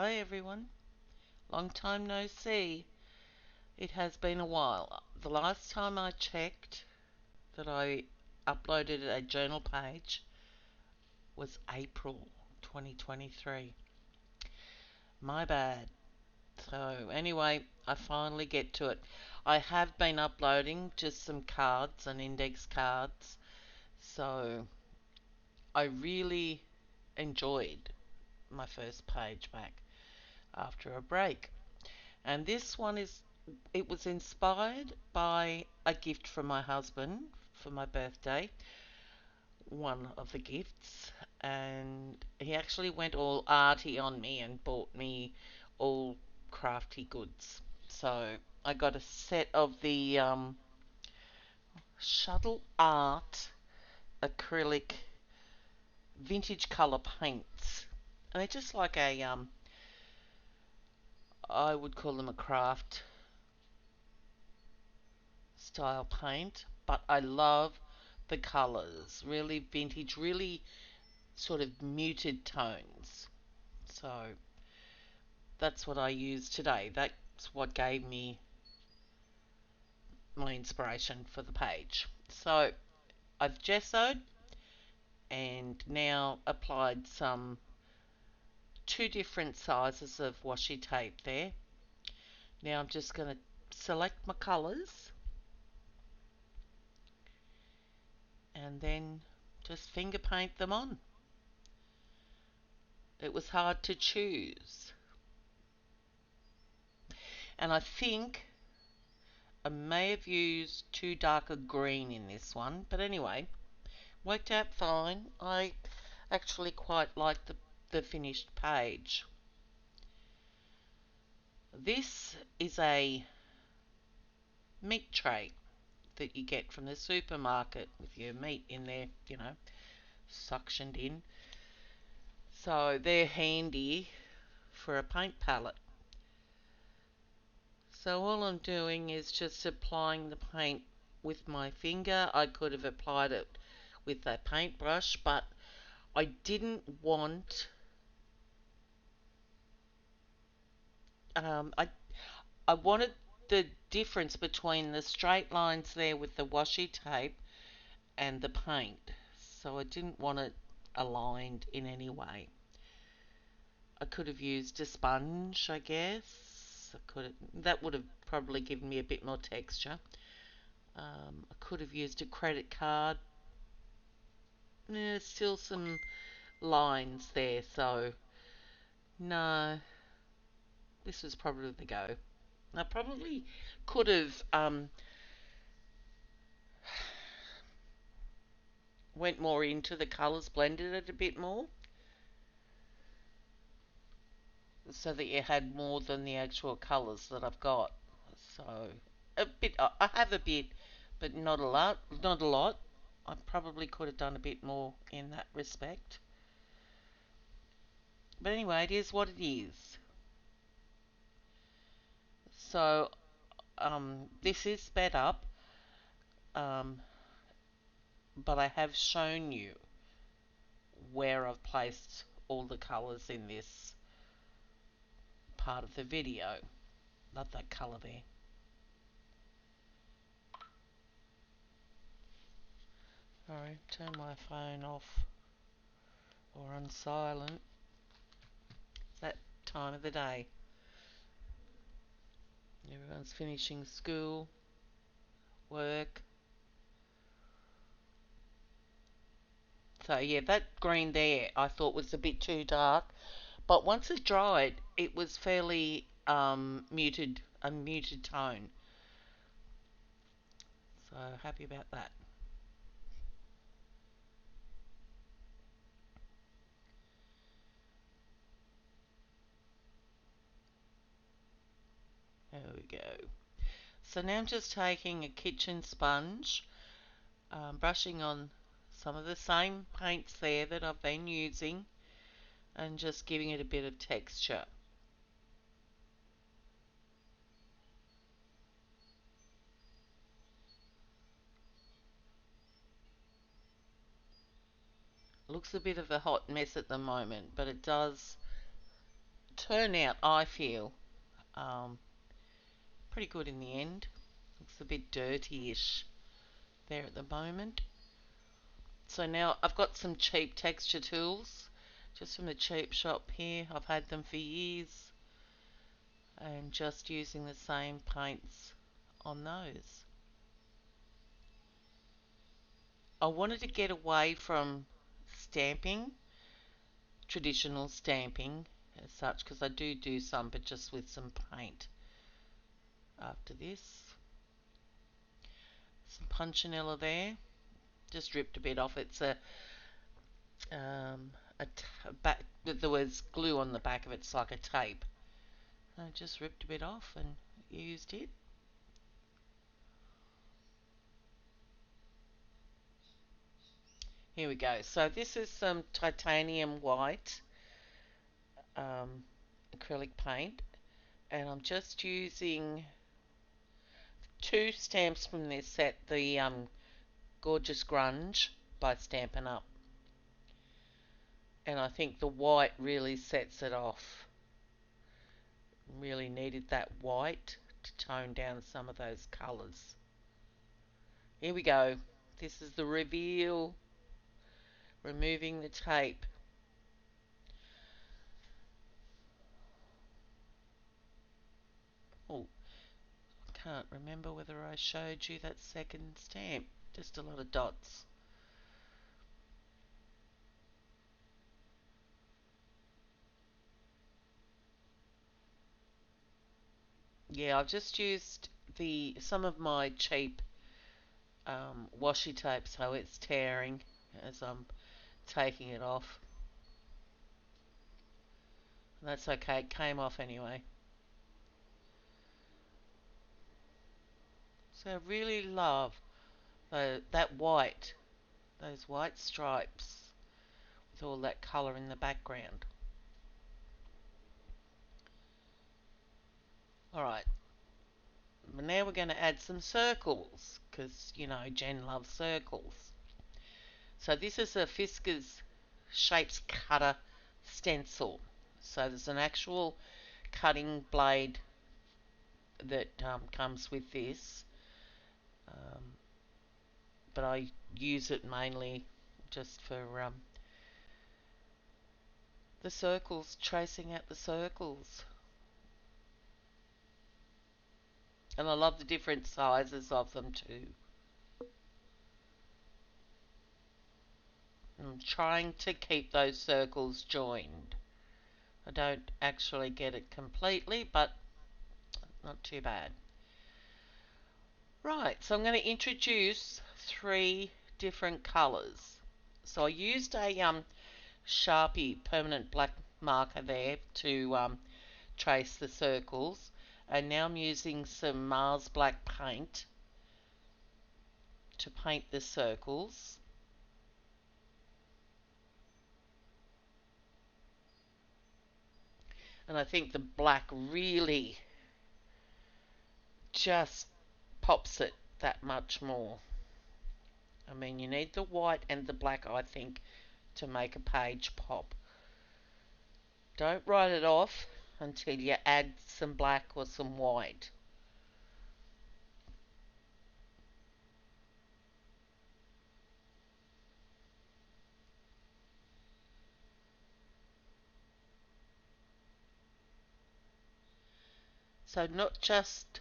Hi everyone, long time no see. It has been a while. The last time I checked that I uploaded a journal page was April 2023. My bad. So anyway, I finally get to it. I have been uploading just some cards and index cards, so I really enjoyed my first page back after a break. And this one it was inspired by a gift from my husband for my birthday, one of the gifts, and he actually went all arty on me and bought me all crafty goods. So I got a set of the Shuttle Art acrylic vintage color paints, and they're just like a I would call them a craft style paint, but I love the colours, really vintage, really sort of muted tones. So that's what I used today. That's what gave me my inspiration for the page. So I've gessoed and now applied some two different sizes of washi tape there. Now I'm just going to select my colours and then just finger paint them on. It was hard to choose, and I think I may have used too dark a green in this one, but anyway, worked out fine. I actually quite like the finished page. This is a meat tray that you get from the supermarket with your meat in there, suctioned in. So they're handy for a paint palette. So all I'm doing is just applying the paint with my finger. I could have applied it with a paintbrush, but I didn't want I wanted the difference between the straight lines there with the washi tape and the paint, so I didn't want it aligned in any way. I could have used a sponge, I guess. That would have probably given me a bit more texture. I could have used a credit card. There's still some lines there, so no, this was probably the go. I probably could have went more into the colours, blended it a bit more, so that you had more than the actual colours that I've got. So a bit, I have a bit, but not a lot. Not a lot. I probably could have done a bit more in that respect. But anyway, it is what it is. So this is sped up, um, but I have shown you where I've placed all the colours in this part of the video. Love that colour there. Alright, turn my phone off or on silent. It's that time of the day. Everyone's finishing school, work. So yeah, that green there I thought was a bit too dark, but once it dried, it was fairly muted, a muted tone. So happy about that. There we go. So now I'm just taking a kitchen sponge, brushing on some of the same paints there that I've been using, and just giving it a bit of texture. Looks a bit of a hot mess at the moment, but it does turnout, I feel, um, pretty good in the end. Looks a bit dirty-ish there at the moment. So now I've got some cheap texture tools, just from the cheap shop here. I've had them for years, and just using the same paints on those. I wanted to get away from stamping, traditional stamping as such, because I do some, but just with some paint after this. Some punchinella there, just ripped a bit off. It's a back. There was glue on the back of it. It's like a tape. I just ripped a bit off and used it. Here we go. So this is some titanium white um, acrylic paint, and I'm just using two stamps from this set, the Gorgeous Grunge by Stampin' Up. And I think the white really sets it off. Really needed that white to tone down some of those colours. Here we go. This is the reveal. Removing the tape. Oh, I can't remember whether I showed you that second stamp. Just a lot of dots. Yeah, I've just used some of my cheap washi tape, so it's tearing as I'm taking it off. That's okay, it came off anyway. So I really love that white, those white stripes with all that colour in the background. Alright, now we're going to add some circles, because, you know, Jen loves circles. So this is a Fiskars Shapes Cutter stencil. So there's an actual cutting blade that comes with this, um, but I use it mainly just for the circles, tracing out the circles. And I love the different sizes of them too. I'm trying to keep those circles joined. I don't actually get it completely, but not too bad. Right, so I'm going to introduce three different colours. So I used a Sharpie permanent black marker there to trace the circles, and now I'm using some Mars black paint to paint the circles. And I think the black really just pops it that much more. I mean, you need the white and the black, I think, to make a page pop. Don't write it off until you add some black or some white. So not just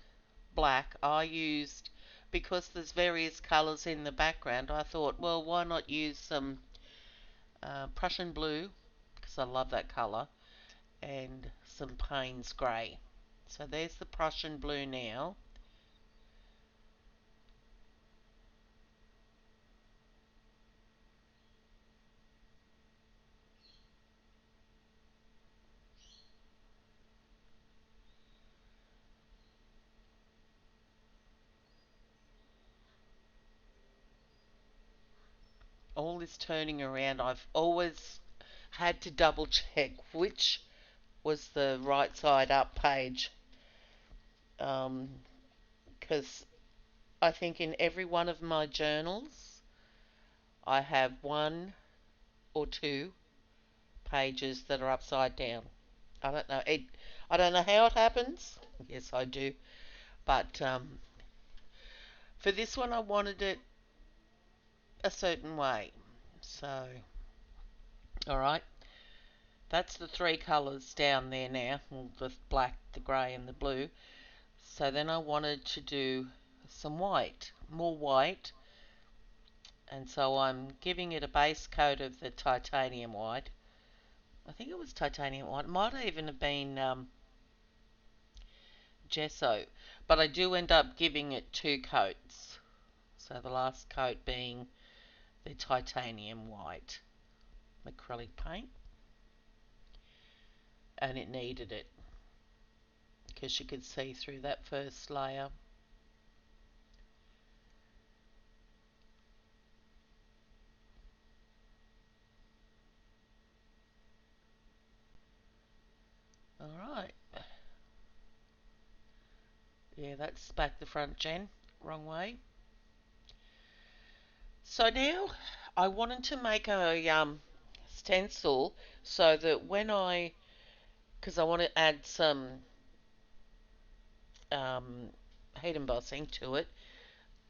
black, I used, because there's various colours in the background, I thought, well, why not use some Prussian blue, because I love that colour, and some Payne's grey. So there's the Prussian blue now. All this turning around, I've always had to double check which was the right side up page, because I think in every one of my journals I have one or two pages that are upside down. I don't know. I don't know how it happens. Yes, I do. But for this one, I wanted it a certain way. So, all right. That's the three colours down there now. The black, the grey and the blue. So then I wanted to do some white. More white. And so I'm giving it a base coat of the titanium white. I think it was titanium white. It might even have been gesso. But I do end up giving it two coats. So the last coat being the titanium white acrylic paint. And it needed it because you could see through that first layer. Alright. Yeah, that's back the front, Jen. Wrong way. So now I wanted to make a stencil so that because I want to add some um, heat embossing to it,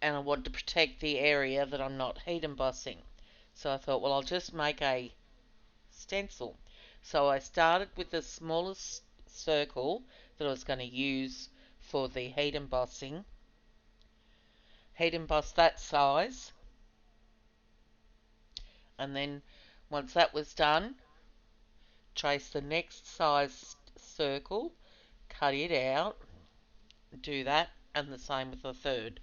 and I want to protect the area that I'm not heat embossing. So I thought, well, I'll just make a stencil. So I started with the smallest circle that I was going to use for the heat embossing. Heat emboss that size, and then once that was done, trace the next size circle, cut it out, do that, and the same with the third.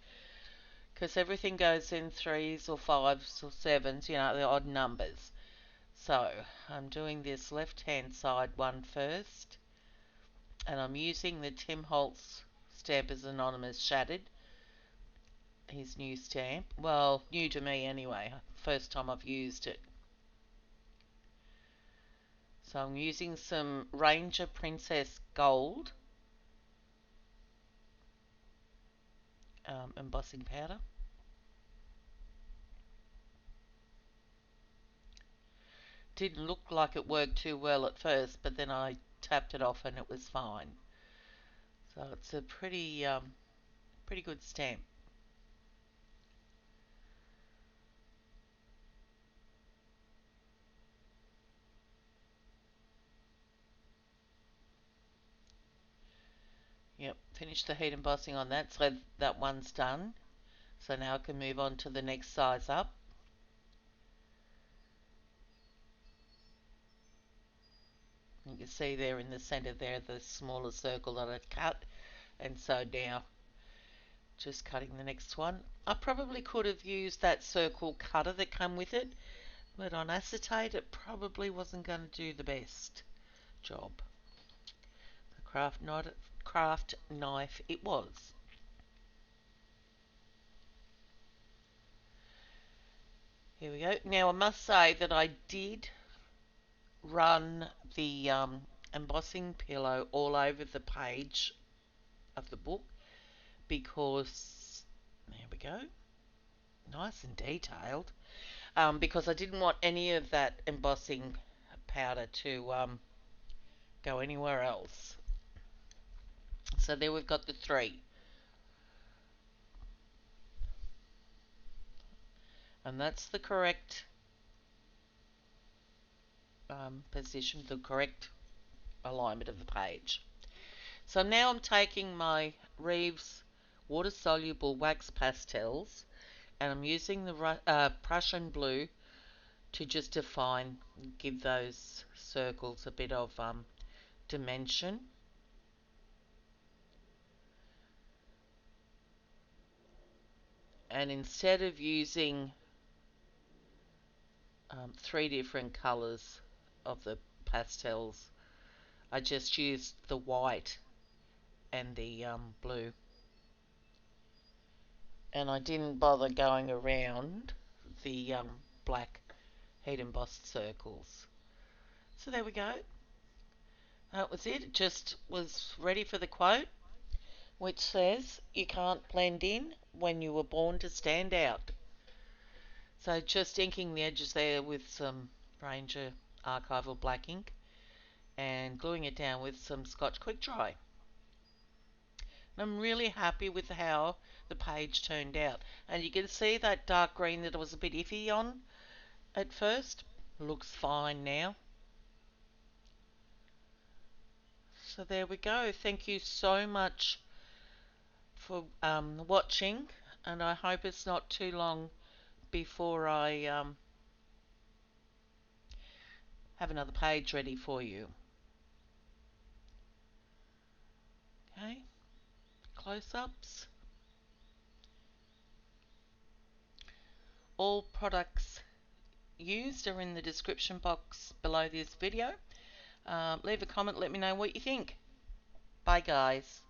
Because everything goes in threes or fives or sevens, the odd numbers. So I'm doing this left hand side one first, and I'm using the Tim Holtz Stampers Anonymous Shattered, his new stamp. Well, new to me anyway, first time I've used it. So I'm using some Ranger Princess Gold embossing powder. Didn't look like it worked too well at first, but then I tapped it off and it was fine. So it's a pretty good stamp. Yep, finished the heat embossing on that, so that one's done. So now I can move on to the next size up. You can see there in the centre there the smaller circle that I'd cut, and so now just cutting the next one. I probably could have used that circle cutter that came with it, but on acetate it probably wasn't going to do the best job. The craft knife it was. Here we go. Now I must say that I did run the embossing pillow all over the page of the book because, there we go, nice and detailed, because I didn't want any of that embossing powder to go anywhere else. So there we've got the three. And that's the correct position, the correct alignment of the page. So now I'm taking my Reeves water-soluble wax pastels and I'm using the Prussian blue to just define, give those circles a bit of dimension. And instead of using three different colours of the pastels, I just used the white and the blue. And I didn't bother going around the black heat embossed circles. So there we go. That was it. It just was ready for the quote, which says, "You can't blend in when you were born to stand out." So just inking the edges there with some Ranger archival black ink. and gluing it down with some Scotch Quick Dry. And I'm really happy with how the page turned out. And you can see that dark green that I was a bit iffy on at first. Looks fine now. So there we go. Thank you so much for watching, and I hope it's not too long before I have another page ready for you. Okay, close-ups. All products used are in the description box below this video. Leave a comment, let me know what you think. Bye guys.